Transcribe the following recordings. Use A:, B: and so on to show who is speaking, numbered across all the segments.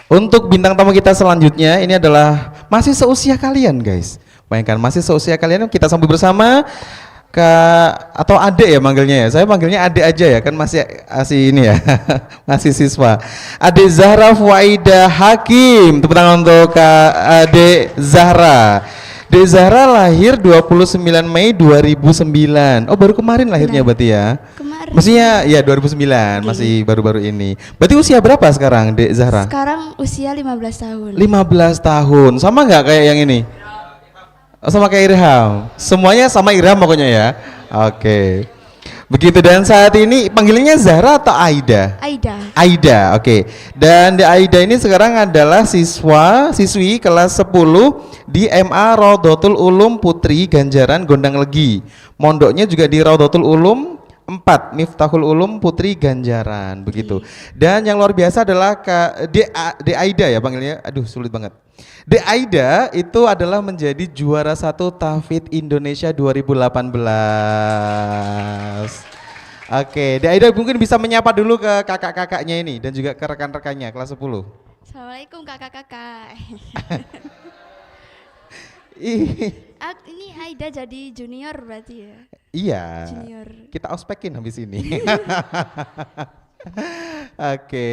A: Untuk bintang tamu kita selanjutnya ini adalah masih seusia kalian guys. Bayangkan masih seusia kalian, kita sambut bersama Kak atau Adek ya manggilnya ya. Saya manggilnya Adek aja ya, kan masih ini ya. Masih siswa. Adek Zahra Fuaida Hakim. Tepuk tangan untuk Kak Adek Zahra. Dek Zahra lahir 29 Mei 2009. Oh, baru kemarin lahirnya berarti ya.
B: Kemarin.
A: Maksudnya ya 2009, masih baru-baru ini. Berarti usia berapa sekarang Dek Zahra?
B: Sekarang usia 15 tahun.
A: 15 tahun. Sama nggak kayak yang ini? Oh, sama kayak Irham. Semuanya sama Irham pokoknya ya. Oke. Begitu, dan saat ini panggilannya Zahra atau Aida?
B: Aida.
A: Aida, oke. Dan Dek Aida ini sekarang adalah siswi kelas 10 di MA Raudhatul Ulum Putri Ganjaran Gondang Legi. Mondoknya juga di Raudhatul Ulum 4 Miftahul Ulum Putri Ganjaran, begitu. Dan yang luar biasa adalah Dek Aida ya panggilnya. Aduh, sulit banget. Dek Aida itu adalah menjadi juara 1 Tahfidz Indonesia 2018. Oke, Dek Aida mungkin bisa menyapa dulu ke kakak-kakaknya ini dan juga ke rekan-rekannya kelas 10.
B: Assalamualaikum kakak-kakak. Ini Aida jadi junior berarti ya?
A: Iya.
B: Junior.
A: Kita ospekin habis ini. Oke.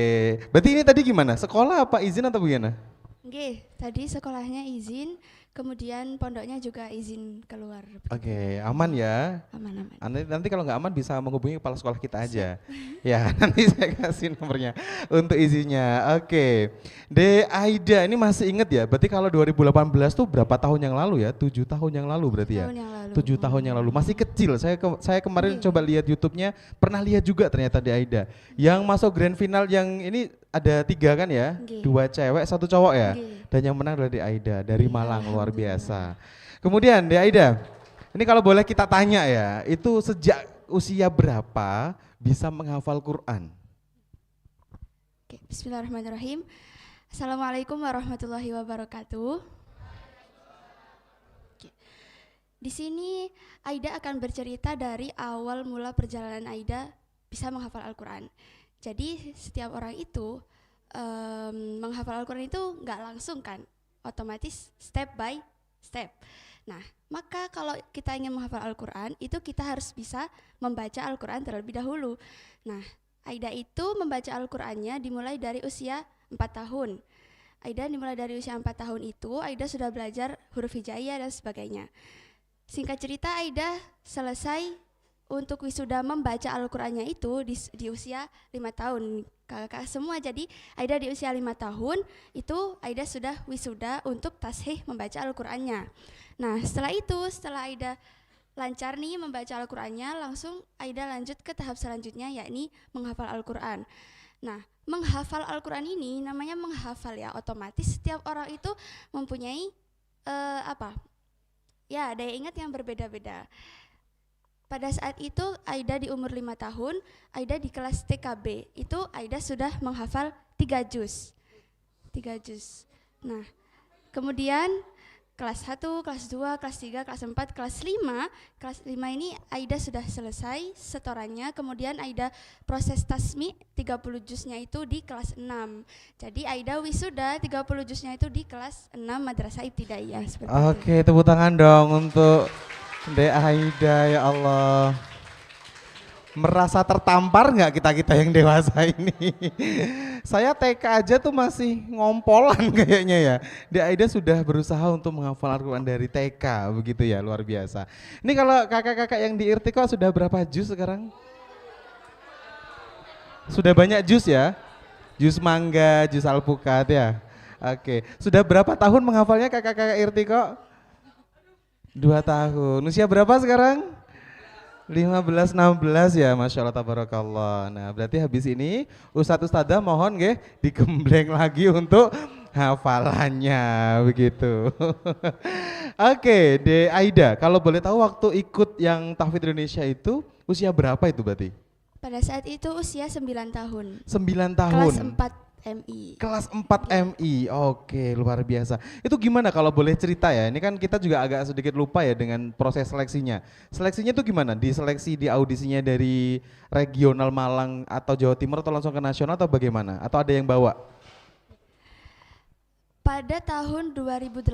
A: Berarti ini tadi gimana? Sekolah apa izin atau bagaimana?
B: Oke, tadi sekolahnya izin, kemudian pondoknya juga izin keluar.
A: Oke, aman ya.
B: Aman-aman.
A: Nanti kalau nggak aman bisa menghubungi kepala sekolah kita aja. Ya, nanti saya kasih nomornya untuk izinnya. Oke. De Aida ini masih inget ya? Berarti kalau 2018 tuh berapa tahun yang lalu ya? 7 tahun yang lalu berarti ya? 7 tahun yang lalu. Masih kecil. Saya kemarin coba lihat YouTube-nya, pernah lihat juga ternyata De Aida. Yang masuk grand final yang ini ada 3 kan ya? 2 cewek, 1 cowok ya? Dan yang menang adalah De Aida dari Malang, luar biasa. Kemudian De Aida, ini kalau boleh kita tanya ya, itu sejak usia berapa bisa menghafal Quran?
B: Oke, bismillahirrahmanirrahim. Assalamualaikum warahmatullahi wabarakatuh. Oke. Di sini Aida akan bercerita dari awal mula perjalanan Aida bisa menghafal Al-Quran. Jadi setiap orang itu menghafal Al-Quran itu nggak langsung kan, otomatis step by step. Nah, maka kalau kita ingin menghafal Al-Quran, itu kita harus bisa membaca Al-Quran terlebih dahulu. Nah, Aida itu membaca Al-Qurannya dimulai dari usia 4 tahun. Aida dimulai dari usia 4 tahun itu, Aida sudah belajar huruf hijaiyah dan sebagainya. Singkat cerita, Aida selesai untuk wisuda membaca Al-Qurannya itu di usia 5 tahun. Kakak semua, jadi Aida di usia 5 tahun itu Aida sudah wisuda untuk tashih membaca Al-Qurannya. Nah, setelah Aida lancar nih membaca Al-Qurannya, langsung Aida lanjut ke tahap selanjutnya, yakni menghafal Al-Quran. Nah, menghafal Al-Quran ini namanya menghafal ya, otomatis setiap orang itu mempunyai daya ingat yang berbeda-beda. Pada saat itu Aida di umur 5 tahun, Aida di kelas TKB, itu Aida sudah menghafal 3 juz. Nah, kemudian kelas 1, kelas 2, kelas 3, kelas 4, kelas 5. Kelas 5 ini Aida sudah selesai setorannya, kemudian Aida proses tasmi 30 juznya itu di kelas 6. Jadi Aida wisuda 30 juznya itu di kelas 6 Madrasah Ibtidaiyah.
A: Oke, tepuk tangan dong untuk De Aida, ya Allah. Merasa tertampar nggak kita yang dewasa ini? Saya TK aja tuh masih ngompolan kayaknya ya. De Aida sudah berusaha untuk menghafal Al-Quran dari TK, begitu ya, luar biasa. Ini kalau kakak-kakak yang di Irtiqo sudah berapa juz sekarang? Sudah banyak juz ya? Juz mangga, juz alpukat ya? Oke, sudah berapa tahun menghafalnya kakak-kakak Irtiqo? 2 tahun. Usia berapa sekarang? 15, 16 ya, Masya Allah, tabarakallah. Nah, berarti habis ini Ustadz Ustadzah mohon digembleng lagi untuk hafalannya, begitu. Oke, De Aida, kalau boleh tahu waktu ikut yang Tahfidz Indonesia itu usia berapa itu berarti?
B: Pada saat itu usia 9 tahun.
A: 9 tahun.
B: Kelas 4 MI.
A: Kelas 4 MI, oke, luar biasa. Itu gimana kalau boleh cerita ya, ini kan kita juga agak sedikit lupa ya dengan proses seleksinya. Seleksinya itu gimana? Diseleksi di audisinya dari regional Malang atau Jawa Timur atau langsung ke nasional atau bagaimana? Atau ada yang bawa?
B: Pada tahun 2018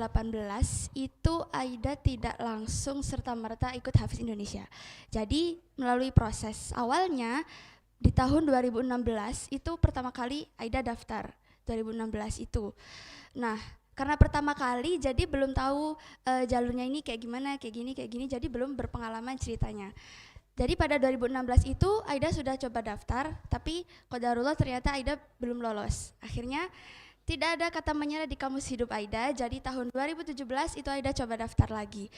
B: itu Aida tidak langsung serta-merta ikut Hafiz Indonesia. Jadi melalui proses awalnya di tahun 2016 itu pertama kali Aida daftar 2016 itu. Nah, karena pertama kali jadi belum tahu jalurnya ini kayak gimana, kayak gini, jadi belum berpengalaman ceritanya. Jadi pada 2016 itu Aida sudah coba daftar, tapi qadarullah ternyata Aida belum lolos. Akhirnya tidak ada kata menyerah di kamus hidup Aida, jadi tahun 2017 itu Aida coba daftar lagi.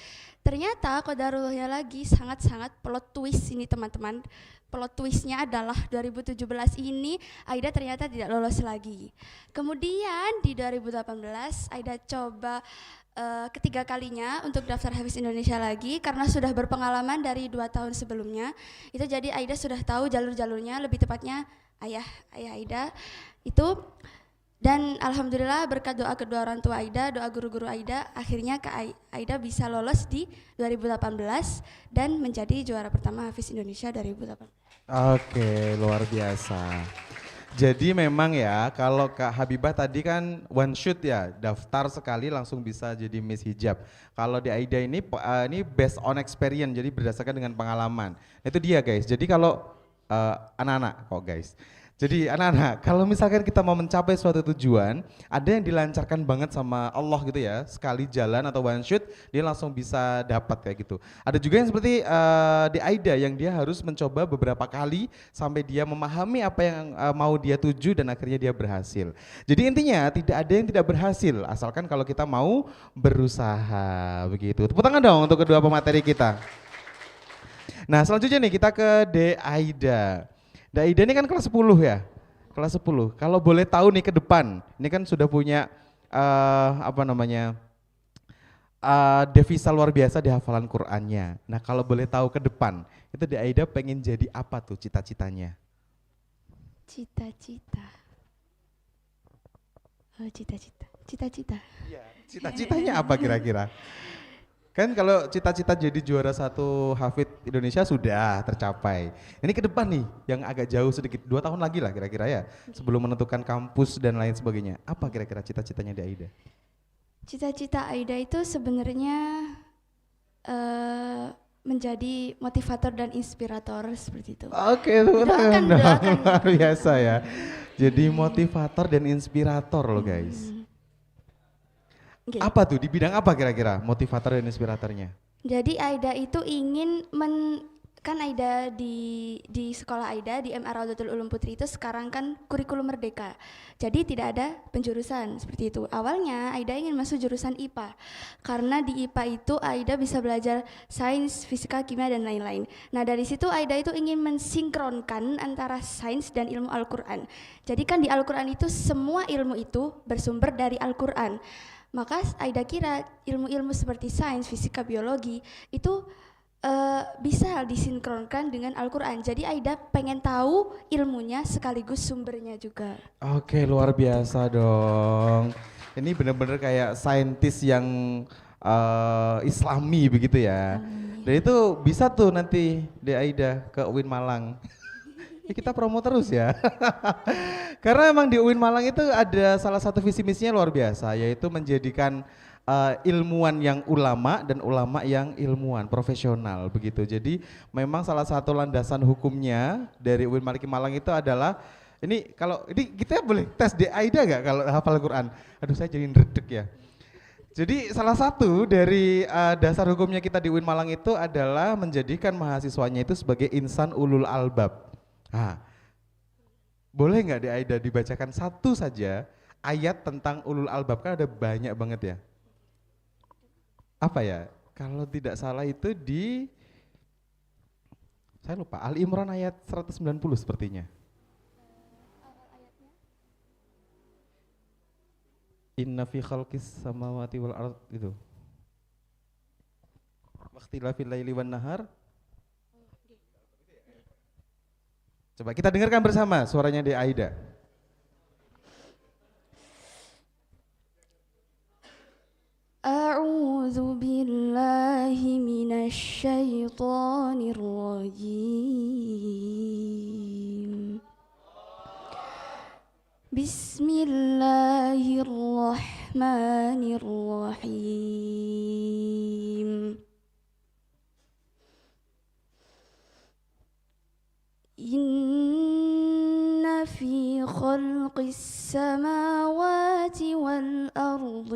B: Ternyata qadarullahnya lagi sangat-sangat plot twist ini teman-teman. Plot twistnya adalah 2017 ini Aida ternyata tidak lolos lagi. Kemudian di 2018 Aida coba ketiga kalinya untuk daftar Hafiz Indonesia lagi karena sudah berpengalaman dari 2 tahun sebelumnya. Itu jadi Aida sudah tahu jalur-jalurnya, lebih tepatnya ayah Aida itu. Dan alhamdulillah berkat doa kedua orang tua Aida, doa guru-guru Aida, akhirnya Aida bisa lolos di 2018 dan menjadi juara pertama Hafiz Indonesia 2018.
A: Oke, luar biasa. Jadi memang ya, kalau Kak Habibah tadi kan one shoot ya, daftar sekali langsung bisa jadi Miss Hijab. Kalau di Aida ini based on experience, jadi berdasarkan dengan pengalaman. Itu dia guys. Jadi kalau anak-anak kok guys. Jadi anak-anak, kalau misalkan kita mau mencapai suatu tujuan, ada yang dilancarkan banget sama Allah gitu ya, sekali jalan atau one shoot, dia langsung bisa dapat kayak gitu. Ada juga yang seperti di Aida yang dia harus mencoba beberapa kali sampai dia memahami apa yang mau dia tuju dan akhirnya dia berhasil. Jadi intinya tidak ada yang tidak berhasil, asalkan kalau kita mau berusaha begitu. Tepuk tangan dong untuk kedua pemateri kita. Nah selanjutnya nih kita ke De Aida. Aida ini kan kelas 10 ya, kelas 10. Kalau boleh tahu nih ke depan, ini kan sudah punya devisa luar biasa di hafalan Qur'annya. Nah kalau boleh tahu ke depan, itu Aida pengen jadi apa tuh cita-citanya?
B: Cita-cita. Oh, cita-cita.
A: Iya, cita-citanya apa kira-kira? Kan kalau cita-cita jadi juara 1 Hafid Indonesia sudah tercapai. Ini ke depan nih yang agak jauh sedikit, 2 tahun lagi lah kira-kira ya, sebelum menentukan kampus dan lain sebagainya. Apa kira-kira cita-citanya di Aida?
B: Cita-cita Aida itu sebenarnya menjadi motivator dan inspirator seperti itu.
A: Oke, doakan. Luar biasa ya. Jadi motivator dan inspirator loh guys.
B: Okay.
A: Apa tuh, di bidang apa kira-kira motivator dan inspiratornya?
B: Jadi Aida itu ingin kan Aida di sekolah Aida di MA Raudatul Ulum Putri itu sekarang kan kurikulum merdeka. Jadi tidak ada penjurusan seperti itu. Awalnya Aida ingin masuk jurusan IPA. Karena di IPA itu Aida bisa belajar sains, fisika, kimia dan lain-lain. Nah, dari situ Aida itu ingin mensinkronkan antara sains dan ilmu Al-Qur'an. Jadi kan di Al-Qur'an itu semua ilmu itu bersumber dari Al-Qur'an. Maka Aida kira ilmu-ilmu seperti sains, fisika, biologi itu bisa disinkronkan dengan Al-Qur'an. Jadi Aida pengen tahu ilmunya sekaligus sumbernya juga.
A: Oke, luar biasa dong. Ini benar-benar kayak saintis yang Islami begitu ya. Dan itu bisa tuh nanti di Aida ke UIN Malang. Kita promo terus ya. Karena emang di UIN Malang itu ada salah satu visi misinya luar biasa, yaitu menjadikan ilmuwan yang ulama dan ulama yang ilmuwan profesional begitu. Jadi memang salah satu landasan hukumnya dari UIN Malang itu adalah ini, kalau ini kita boleh tes di Aida gak kalau hafal Quran? Aduh saya jadi ngeredek ya. Jadi salah satu dari dasar hukumnya kita di UIN Malang itu adalah menjadikan mahasiswanya itu sebagai insan ulul albab. Nah, boleh nggak di Aida dibacakan satu saja ayat tentang ulul albab, kan ada banyak banget ya. Apa ya? Kalau tidak salah itu saya lupa, Ali Imran ayat 190 sepertinya. Inna fi khalqis samawati wal ard itu. Wakhtilafil laili wan nahar. Coba kita dengarkan bersama suaranya di Aida.
B: A'udzu billahi minasy syaithanir rajim. Bismillahirrahmanirrahim. الرحمن الرحيم إن في خلق السماوات والأرض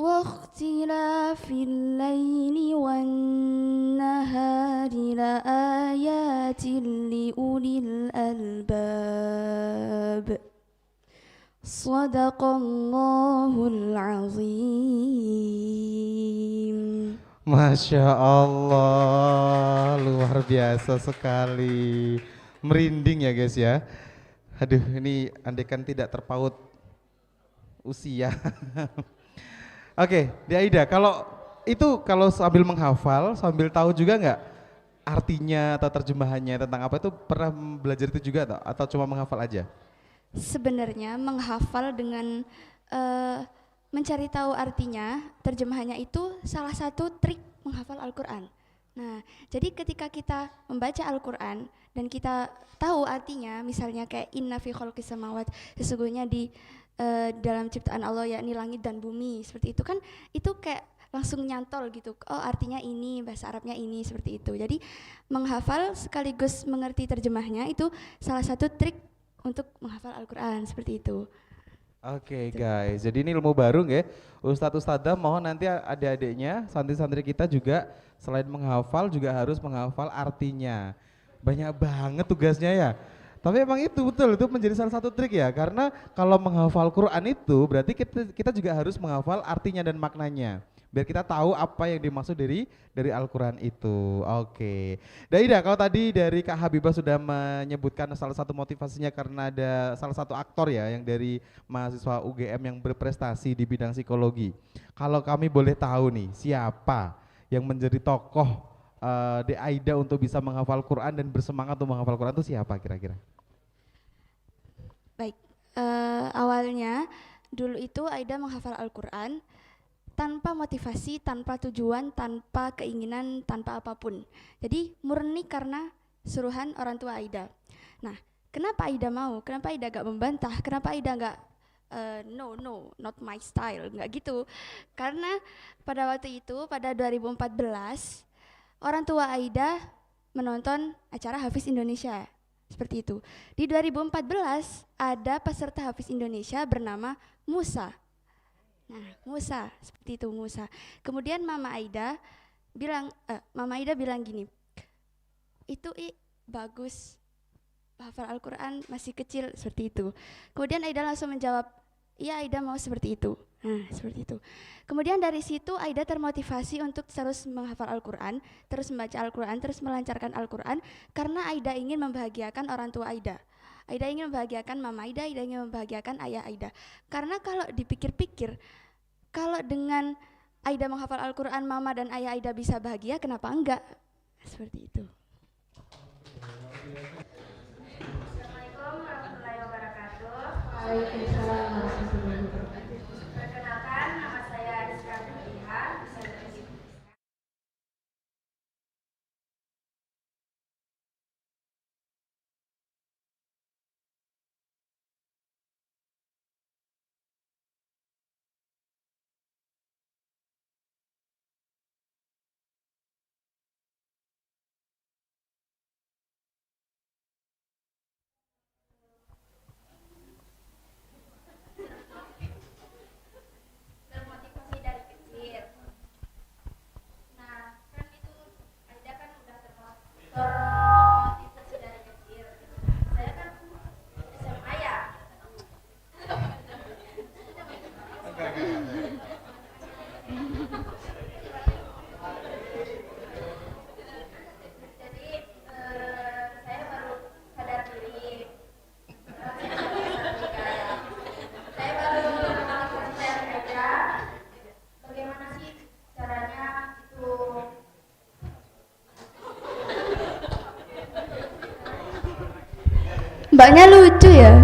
B: واختلاف الليل والنهار لآيات لأولي الألباب صدق الله العظيم.
A: Masya Allah, luar biasa sekali. Merinding ya guys ya. Aduh, ini andaikan tidak terpaut usia. Oke, Di Aida, kalau sambil menghafal, sambil tahu juga nggak artinya atau terjemahannya tentang apa itu pernah belajar itu juga atau cuma menghafal aja?
B: Sebenarnya menghafal dengan mencari tahu artinya, terjemahannya itu salah satu trik menghafal Al-Quran. Nah, jadi ketika kita membaca Al-Quran dan kita tahu artinya, misalnya kayak inna fi khalqis samawat, sesungguhnya di dalam ciptaan Allah yakni langit dan bumi, seperti itu kan, itu kayak langsung nyantol gitu. Oh, artinya ini, bahasa Arabnya ini, seperti itu. Jadi menghafal sekaligus mengerti terjemahnya itu salah satu trik untuk menghafal Al-Quran, seperti itu.
A: Oke guys, jadi ini ilmu baru nggak? Ustadz Ustadzah mohon nanti adik-adiknya, santri-santri kita juga selain menghafal juga harus menghafal artinya. Banyak banget tugasnya ya. Tapi emang itu betul, itu menjadi salah satu trik ya, karena kalau menghafal Quran itu berarti kita juga harus menghafal artinya dan maknanya. Biar kita tahu apa yang dimaksud dari Al-Quran itu. Oke. Daida, kalau tadi dari Kak Habibah sudah menyebutkan salah satu motivasinya karena ada salah satu aktor ya yang dari mahasiswa UGM yang berprestasi di bidang psikologi. Kalau kami boleh tahu nih, siapa yang menjadi tokoh di Aida untuk bisa menghafal Quran dan bersemangat untuk menghafal Quran itu siapa kira-kira?
B: Baik, awalnya dulu itu Aida menghafal Al-Quran tanpa motivasi, tanpa tujuan, tanpa keinginan, tanpa apapun. Jadi murni karena suruhan orang tua Aida. Nah, kenapa Aida mau? Kenapa Aida gak membantah? Kenapa Aida gak no, not my style, nggak gitu. Karena pada waktu itu, pada 2014, orang tua Aida menonton acara Hafiz Indonesia. Seperti itu. Di 2014 ada peserta Hafiz Indonesia bernama Musa. Nah, Musa, seperti itu Musa. Kemudian Mama Aida bilang gini, itu bagus, hafal Al-Quran masih kecil, seperti itu. Kemudian Aida langsung menjawab, iya Aida mau seperti itu. Nah, seperti itu. Kemudian dari situ Aida termotivasi untuk terus menghafal Al-Quran, terus membaca Al-Quran, terus melancarkan Al-Quran, karena Aida ingin membahagiakan orang tua Aida. Aida ingin membahagiakan Mama Aida ingin membahagiakan ayah Aida. Karena kalau dipikir-pikir, kalau dengan Aida menghafal Al-Quran, Mama dan ayah Aida bisa bahagia, kenapa enggak? Seperti itu.
C: Assalamualaikum warahmatullahi wabarakatuh.
B: Waalaikumsalam warahmatullahi wabarakatuh.
C: Perkenalkan, nama saya Rizka Fitriha, bisa dipanggil. Termotivasi dari kecil. Nah, kan itu Aida kan udah termotivasi dari kecil. Saya kan SMA ya. Jadi saya baru sadar diri. Saya baru sadar aja bagaimana sih caranya itu.
B: Mbaknya lucu ya.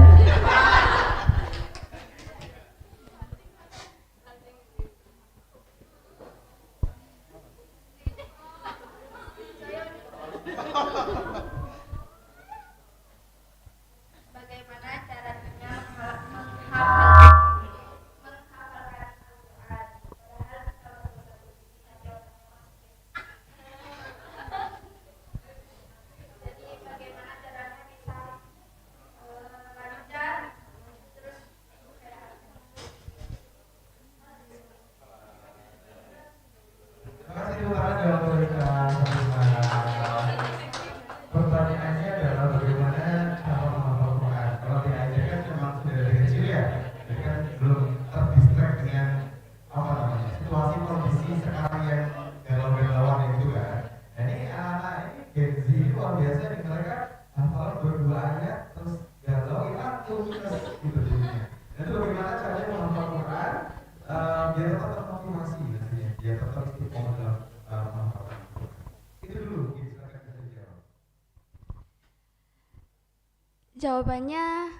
B: Jawabannya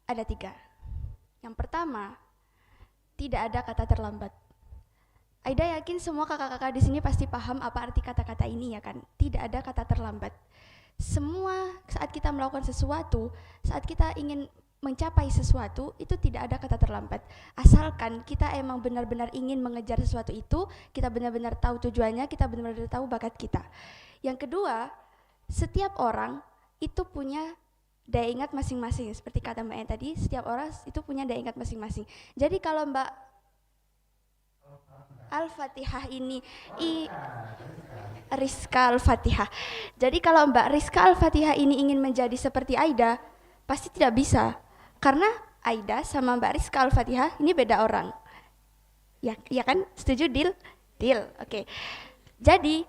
B: ada 3. Yang pertama, tidak ada kata terlambat. Aida yakin semua kakak-kakak di sini pasti paham apa arti kata-kata ini ya kan? Tidak ada kata terlambat. Semua saat kita melakukan sesuatu, saat kita ingin mencapai sesuatu, itu tidak ada kata terlambat. Asalkan kita emang benar-benar ingin mengejar sesuatu itu, kita benar-benar tahu tujuannya, kita benar-benar tahu bakat kita. Yang kedua, setiap orang itu punya daya ingat masing-masing. Seperti kata Mbak En tadi, setiap orang itu punya daya ingat masing-masing. Jadi kalau Mbak Al-Fatihah ini Rizka Al-Fatihah. Jadi kalau Mbak Rizka Al-Fatihah ini ingin menjadi seperti Aida, pasti tidak bisa. Karena Aida sama Mbak Rizka Al-Fatihah ini beda orang. Ya kan? Setuju, Dil? Dil, oke. Jadi,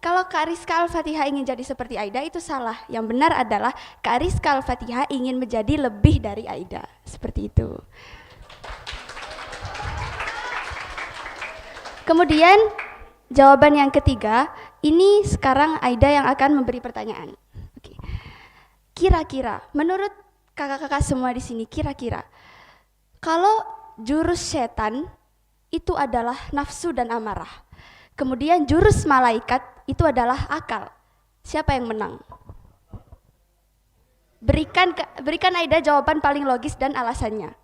B: kalau Kak Rizka Al-Fatihah ingin jadi seperti Aida itu salah. Yang benar adalah Kak Rizka Al-Fatihah ingin menjadi lebih dari Aida. Seperti itu. Kemudian jawaban yang ketiga, ini sekarang Aida yang akan memberi pertanyaan. Oke. Kira-kira, menurut kakak-kakak semua di sini, kira-kira kalau jurus setan itu adalah nafsu dan amarah, kemudian jurus malaikat itu adalah akal, siapa yang menang? Berikan Aida jawaban paling logis dan alasannya.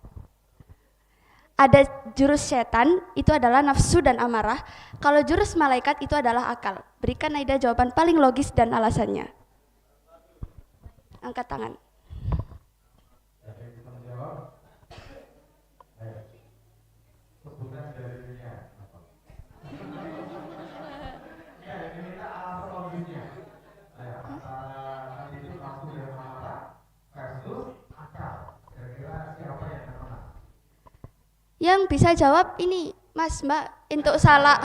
B: Ada jurus setan itu adalah nafsu dan amarah. Kalau jurus malaikat itu adalah akal. Berikan Aida jawaban paling logis dan alasannya. Angkat tangan. Yang bisa jawab ini Mas, Mbak, untuk salah.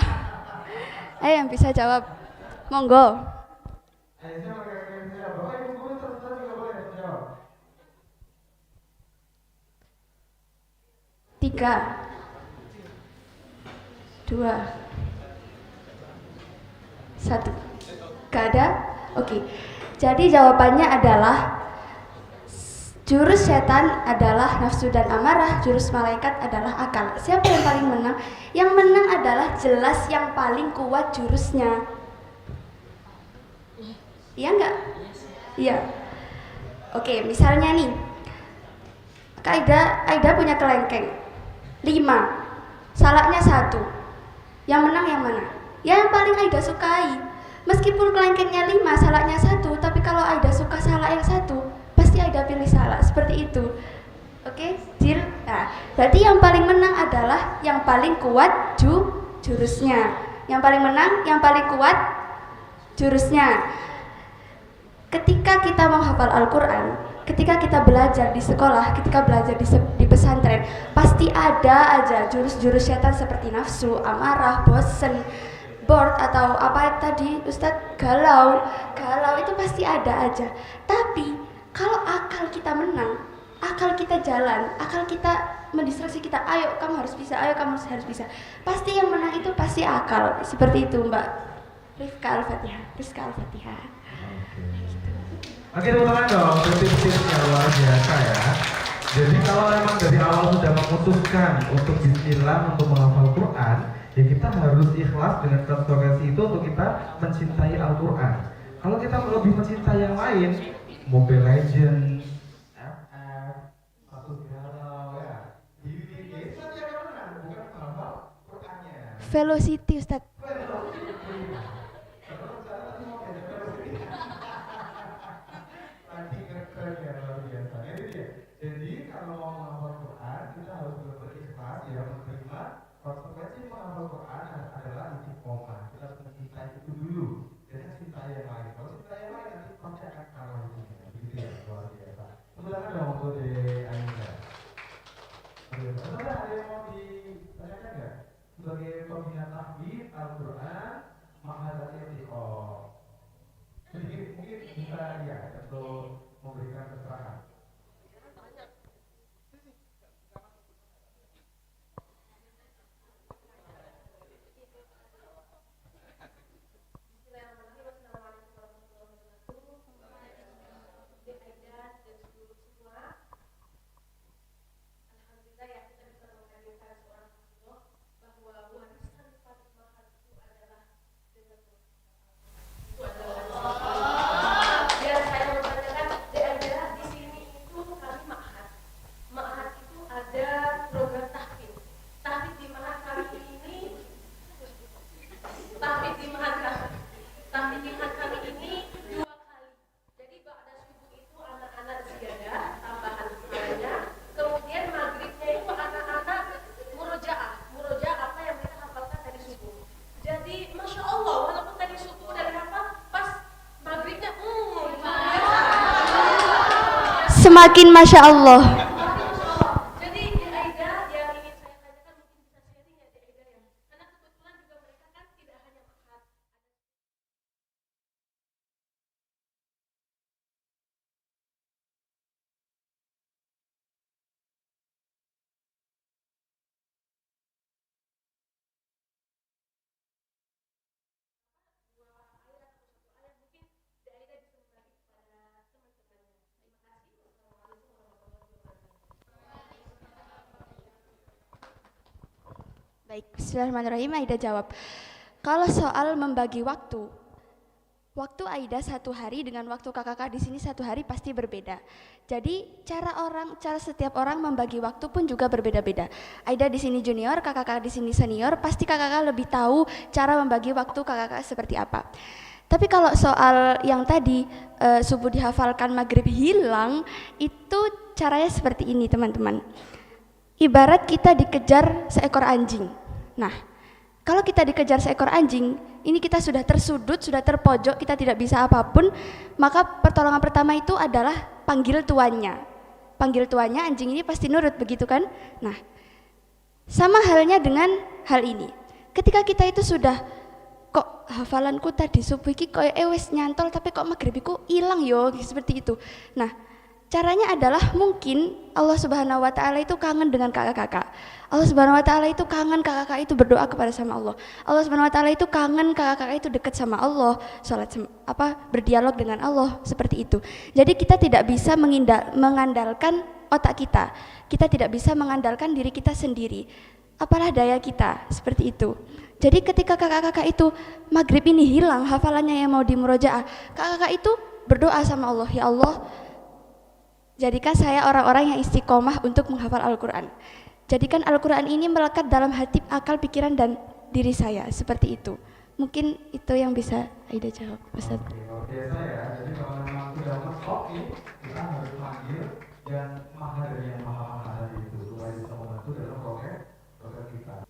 B: Yang bisa jawab, monggo. 3, 2, 1. Gak ada? Oke. Jadi jawabannya adalah jurus setan adalah nafsu dan amarah, jurus malaikat adalah akal. Siapa yang paling menang? Yang menang adalah jelas yang paling kuat jurusnya. Iya enggak? Iya. Oke, misalnya nih, Kak Aida punya kelengkeng 5, salaknya 1. Yang menang yang mana? Yang paling Aida sukai. Meskipun kelengkengnya 5, salaknya 1, tapi kalau Aida suka salak yang 1, pasti Aida pilih salak, seperti itu. Oke, deal? Nah, berarti yang paling menang adalah yang paling kuat jurusnya. Yang paling menang, yang paling kuat jurusnya. Ketika kita menghafal Al-Quran, ketika kita belajar di sekolah, ketika belajar di pesantren, pasti ada aja jurus-jurus setan seperti nafsu, amarah, bosen, bored, atau apa tadi Ustadz, galau itu pasti ada aja. Tapi kalau akal kita menang, akal kita jalan, akal kita mendistraksi kita, ayo kamu harus bisa, ayo kamu harus bisa, pasti yang menang itu pasti akal. Seperti itu Mbak Rizka Al-Fatihah.
D: Oke, tepuk tangan dong, tips-tipsnya luar biasa ya. Jadi kalau memang dari awal sudah memutuskan untuk bismillah, untuk menghafal Quran, ya kita harus ikhlas dengan konsekuensi itu untuk kita mencintai Al-Quran. Kalau kita lebih mencintai yang lain, Mobile Legends, FF, satu galau ya, DVD, itu yang menang, bukan menghafal Qurannya.
B: Velocity Ustadz.
D: Jadi kalau mau menghafal Quran, kita harus berikhlas ya, menerima konsekuensi menghafal Quran adalah istiqomah. Kita harus mencintai itu dulu, jangan cintai yang lain. Kalau cintai yang lain nanti pasti akan kalah ujungnya. Begitu ya, luar biasa. Sebenarnya dong untuk di Ainda. Ada yang mau ditanyakan nggak? Sebagai pembina tahfidz Al-Quran, menghadapi istiqomah. Mungkin bisa ya untuk memberikan keterangan.
B: semakin Masya Allah.
C: Jadi di Aida yang ingin saya tanyakan mungkin bisa sharing ya di Aida ya. Karena kebetulan juga mereka kan tidak hanya makan.
B: Baik, bismillahirrahmanirrahim. Aida jawab. Kalau soal membagi waktu, waktu Aida satu hari dengan waktu kakak-kakak di sini satu hari pasti berbeda. Jadi cara setiap orang membagi waktu pun juga berbeda-beda. Aida di sini junior, kakak-kakak di sini senior, pasti kakak-kakak lebih tahu cara membagi waktu kakak-kakak seperti apa. Tapi kalau soal yang tadi subuh dihafalkan maghrib hilang, itu caranya seperti ini teman-teman. Ibarat kita dikejar seekor anjing. Nah, kalau kita dikejar seekor anjing, ini kita sudah tersudut, sudah terpojok, kita tidak bisa apapun, maka pertolongan pertama itu adalah panggil tuannya. Panggil tuannya, anjing ini pasti nurut, begitu kan? Nah, sama halnya dengan hal ini. Ketika kita itu sudah, kok hafalanku tadi subuh iki kok wis nyantol tapi kok maghribiku hilang yo, seperti itu. Nah, caranya adalah mungkin Allah Subhanahu wa taala itu kangen dengan kakak-kakak. Allah Subhanahu wa taala itu kangen kakak-kakak itu berdoa kepada sama Allah. Allah Subhanahu wa taala itu kangen kakak-kakak itu dekat sama Allah, berdialog dengan Allah, seperti itu. Jadi kita tidak bisa mengandalkan otak kita. Kita tidak bisa mengandalkan diri kita sendiri. Apalah daya kita, seperti itu. Jadi ketika kakak-kakak itu maghrib ini hilang hafalannya yang mau dimurojaah, kakak-kakak itu berdoa sama Allah, ya Allah, jadikan saya orang-orang yang istiqomah untuk menghafal Al-Quran. Jadikan Al-Quran ini melekat dalam hati, akal, pikiran, dan diri saya. Seperti itu. Mungkin itu yang bisa Aida jawab, Ustaz.
D: Oke, saya. Jadi kalau memang sudah mentok kita harus panggil yang maha dari yang maha tadi itu supaya bisa membantu dalam proses kita.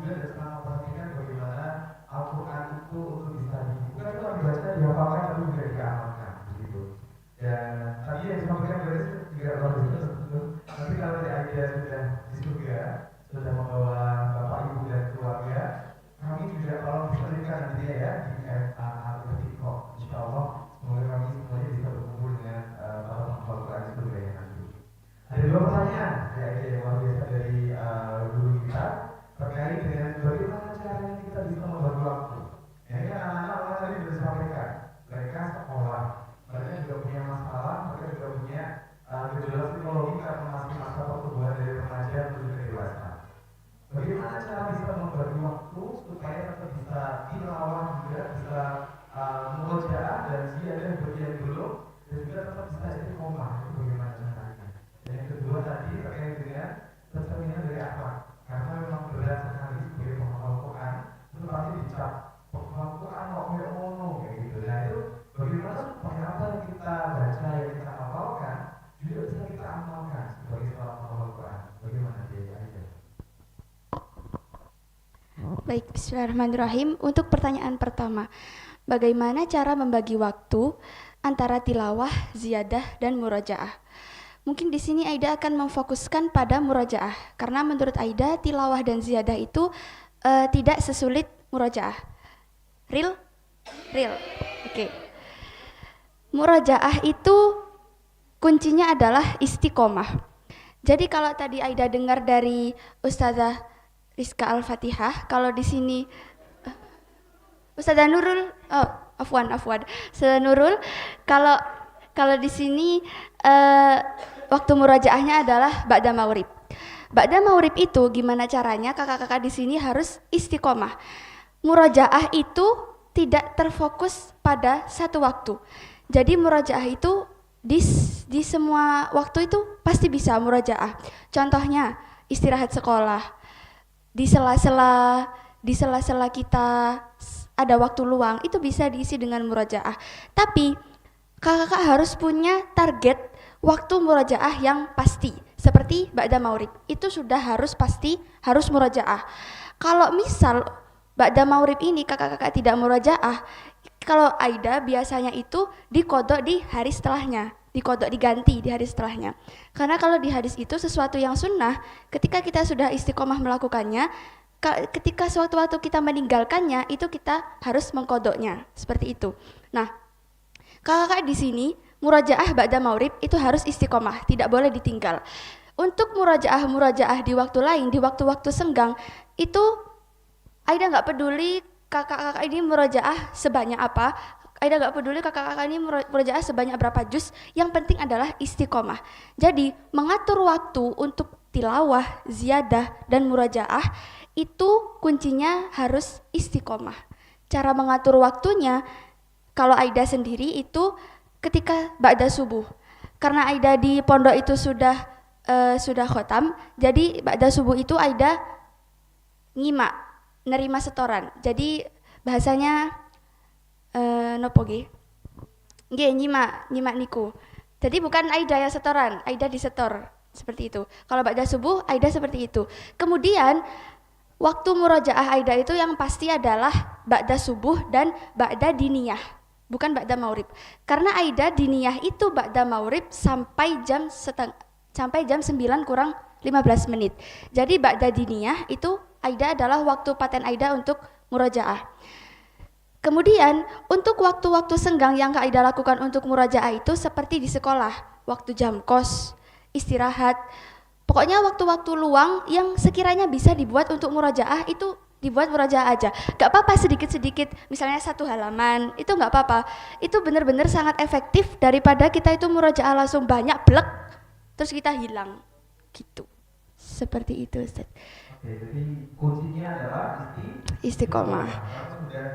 D: juga dan senang memperhatikan bagaimana Al-Quran itu untuk bisa dibuka itu dibaca, dihafalkan, tapi juga diamalkan begitu. Dan tadi yang disampaikan dari juga luar biasa tentu. Tapi kalau dari Aida sudah di surga, sudah membawa bapak ibu dan keluarga, kami juga kalau bisa berikan nantinya ya di al-Fatihah. Insya Allah semoga kami semuanya bisa berkumpul dengan para penghafal Quran di surga ya nanti. Ada dua pertanyaan ya Aida yang luar biasa dari guru kita terkait dengan bagaimana caranya kita bisa membagi waktu. Ya, ini kan anak-anak tadi sudah disampaikan, mereka sekolah, mereka juga punya masalah, mereka juga punya gejala psikologi karena masih masa pertumbuhan dari remaja menuju ke dewasa. Bagaimana cara bisa membagi waktu supaya tetap bisa tilawah juga, bisa murojaah dan ziyadah bagi yang belum, dan juga tetap bisa istiqomah. Itu bagaimana caranya? Dan yang kedua tadi terkait dengan cerminan dari akhlak, karena memang berat sekali sebagai penghafal Quran itu pasti dicap penghafal Quran kok kayak ngono kayak gitu. Nah itu bagaimana supaya apa yang kita baca, yang kita hafalkan juga bisa kita amalkan sebagai seorang penghafal Quran. Bagaimana dia aja?
B: Baik, bismillahirrahmanirrahim. Untuk pertanyaan pertama, bagaimana cara membagi waktu antara tilawah, ziyadah, dan murojaah? Mungkin di sini Aida akan memfokuskan pada murojaah, karena menurut Aida tilawah dan ziyadah itu tidak sesulit murojaah. Real? Real. Oke. Murojaah itu kuncinya adalah istiqomah. Jadi kalau tadi Aida dengar dari Ustazah Rizka Al-Fatihah, kalau di sini Ustazah Nurul, afwan. Ustazah Nurul, kalau di sini waktu murajaahnya adalah ba'da maghrib. Ba'da maghrib itu gimana caranya? Kakak-kakak di sini harus istiqomah. Murajaah itu tidak terfokus pada satu waktu. Jadi murajaah itu di semua waktu itu pasti bisa murajaah. Contohnya istirahat sekolah, di sela-sela kita ada waktu luang, itu bisa diisi dengan murajaah. Tapi kakak harus punya target waktu murajaah yang pasti. Seperti ba'da maghrib, itu sudah harus pasti, harus murajaah. Kalau misal ba'da maghrib ini kakak-kakak tidak murajaah, kalau Aida biasanya itu dikodok di hari setelahnya, diganti di hari setelahnya. Karena kalau di hadis itu sesuatu yang sunnah, ketika kita sudah istiqomah melakukannya, ketika suatu waktu kita meninggalkannya, itu kita harus mengkodoknya, seperti itu. Nah, kakak di sini murajaah ba'da maghrib itu harus istiqomah, tidak boleh ditinggal. Untuk murajaah di waktu lain, di waktu-waktu senggang, itu Aida nggak peduli kakak-kakak ini murajaah sebanyak apa, Aida nggak peduli kakak-kakak ini murajaah sebanyak berapa juz, yang penting adalah istiqomah. Jadi mengatur waktu untuk tilawah, ziyadah, dan murajaah itu kuncinya harus istiqomah. Cara mengatur waktunya, kalau Aida sendiri itu ketika ba'da subuh, karena Aida di pondok itu sudah khotam, jadi ba'da subuh itu Aida nyimak, nerima setoran. Jadi bahasanya nopo nggih? Nggih, nyimak niku. Jadi bukan Aida yang setoran, Aida disetor, seperti itu. Kalau ba'da subuh Aida seperti itu. Kemudian waktu murajaah Aida itu yang pasti adalah ba'da subuh dan ba'da diniyah, bukan ba'da maghrib. Karena Aida diniyah itu ba'da maghrib sampai jam 9 kurang 15 menit. Jadi ba'da diniyah itu Aida adalah waktu paten Aida untuk murajaah. Kemudian untuk waktu-waktu senggang yang Kak Aida lakukan untuk murajaah itu seperti di sekolah, waktu jam kos, istirahat, pokoknya waktu-waktu luang yang sekiranya bisa dibuat untuk murajaah itu dibuat murajaah aja. Gak apa-apa sedikit-sedikit, misalnya 1 halaman, itu gak apa-apa. Itu benar-benar sangat efektif daripada kita itu murajaah langsung banyak blek, terus kita hilang, gitu. Seperti itu, Ustaz.
D: Oke, jadi kuncinya adalah
B: Istiqomah.
D: sudah